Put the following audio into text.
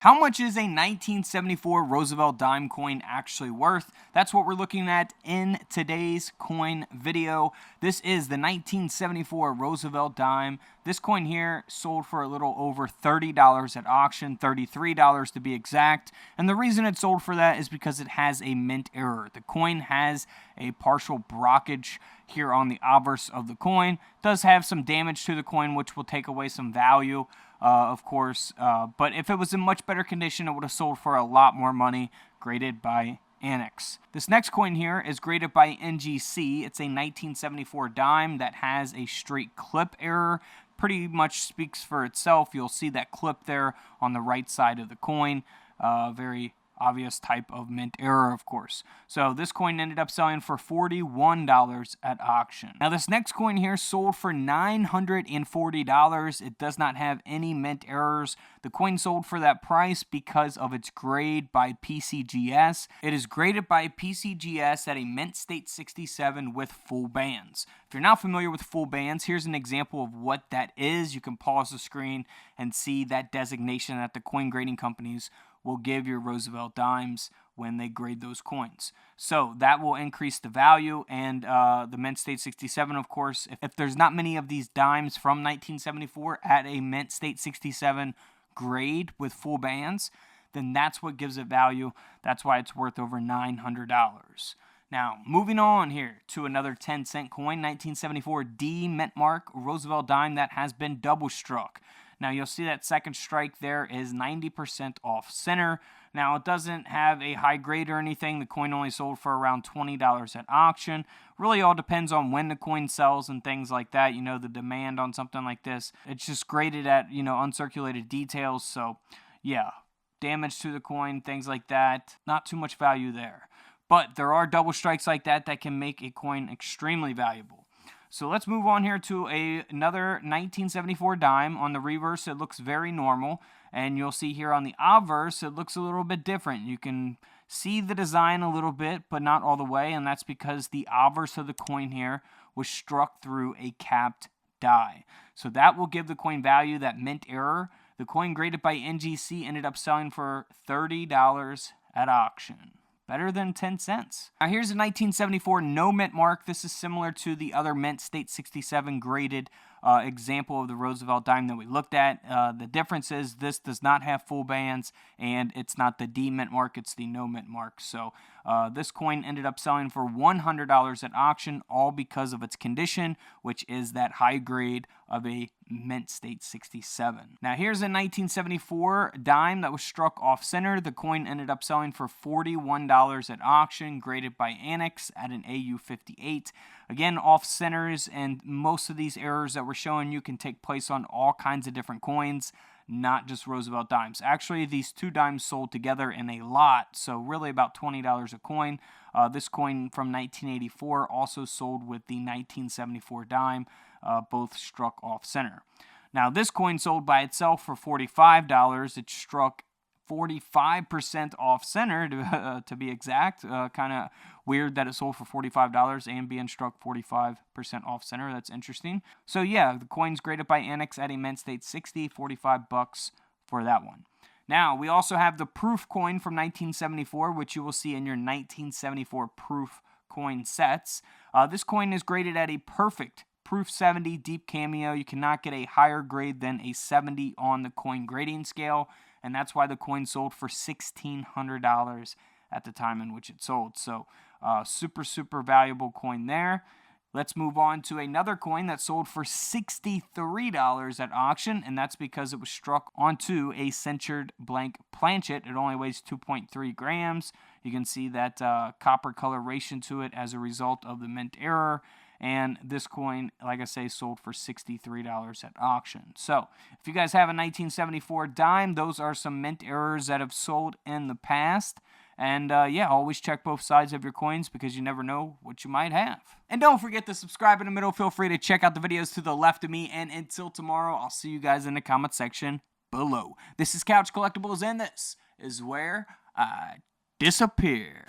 How much is a 1974 Roosevelt dime coin actually worth? That's what we're looking at in today's coin video. This is the 1974 Roosevelt dime. This coin here sold for a little over $30 at auction, $33 to be exact. And the reason it sold for that is because it has a mint error. The coin has a partial brockage here on the obverse of the coin. It does have some damage to the coin, which will take away some value. Of course, but if it was in much better condition, it would have sold for a lot more money, graded by Annex. This next coin here is graded by NGC. It's a 1974 dime that has a straight clip error. Pretty much speaks for itself. You'll see that clip there on the right side of the coin. Very obvious type of mint error, of course. So this coin ended up selling for $41 at auction. Now this next coin here sold for $940. It does not have any mint errors. The coin sold for that price because of its grade by PCGS. It is graded by PCGS at a mint state 67 with full bands. If you're not familiar with full bands, here's an example of what that is. You can pause the screen and see that designation that the coin grading companies will give your Roosevelt dimes when they grade those coins. So that will increase the value, and the mint state 67, of course, if there's not many of these dimes from 1974 at a mint state 67 grade with full bands, then that's what gives it value. That's why it's worth over $900. Now, moving on here to another 10-cent coin, 1974 D mint mark Roosevelt dime that has been double struck. Now, you'll see that second strike there is 90% off center. Now, it doesn't have a high grade or anything. The coin only sold for around $20 at auction. Really all depends on when the coin sells and things like that. You know, the demand on something like this. It's just graded at, you know, uncirculated details. So, yeah, damage to the coin, things like that. Not too much value there. But there are double strikes like that that can make a coin extremely valuable. So let's move on here to another 1974 dime. On the reverse, it looks very normal. And you'll see here on the obverse, it looks a little bit different. You can see the design a little bit, but not all the way. And that's because the obverse of the coin here was struck through a capped die. So that will give the coin value, that mint error. The coin graded by NGC ended up selling for $30 at auction. Better than 10 cents. Now here's a 1974 no mint mark. This is similar to the other mint state 67 graded example of the Roosevelt dime that we looked at. The difference is this does not have full bands, and it's not the D mint mark, it's the no mint mark. So this coin ended up selling for $100 at auction, all because of its condition, which is that high grade of a mint state 67. Now here's a 1974 dime that was struck off center. The coin ended up selling for $41 at auction, graded by Annex at an AU 58. Again, off centers, and most of these errors that we're showing you can take place on all kinds of different coins, not just Roosevelt dimes. Actually, these two dimes sold together in a lot, so really about $20 a coin. This coin from 1984 also sold with the 1974 dime, both struck off center. Now, this coin sold by itself for $45. It struck 45% off center, to be exact. Kind of weird that it sold for $45 and being struck 45% off center. That's interesting. So yeah, the coin's graded by Annex at a mint state 60, $45 for that one. Now, we also have the proof coin from 1974, which you will see in your 1974 proof coin sets. This coin is graded at a perfect proof 70 deep cameo. You cannot get a higher grade than a 70 on the coin grading scale, and that's why the coin sold for $1,600 at the time in which it sold. So super valuable coin there. Let's move on to another coin that sold for $63 at auction, and that's because it was struck onto a sintered blank planchet. It only weighs 2.3 grams. You can see that copper coloration to it as a result of the mint error. And this coin, like I say, sold for $63 at auction. So if you guys have a 1974 dime, those are some mint errors that have sold in the past. And yeah, always check both sides of your coins because you never know what you might have. And don't forget to subscribe in the middle. Feel free to check out the videos to the left of me. And until tomorrow, I'll see you guys in the comment section below. This is Couch Collectibles, and this is where I disappear.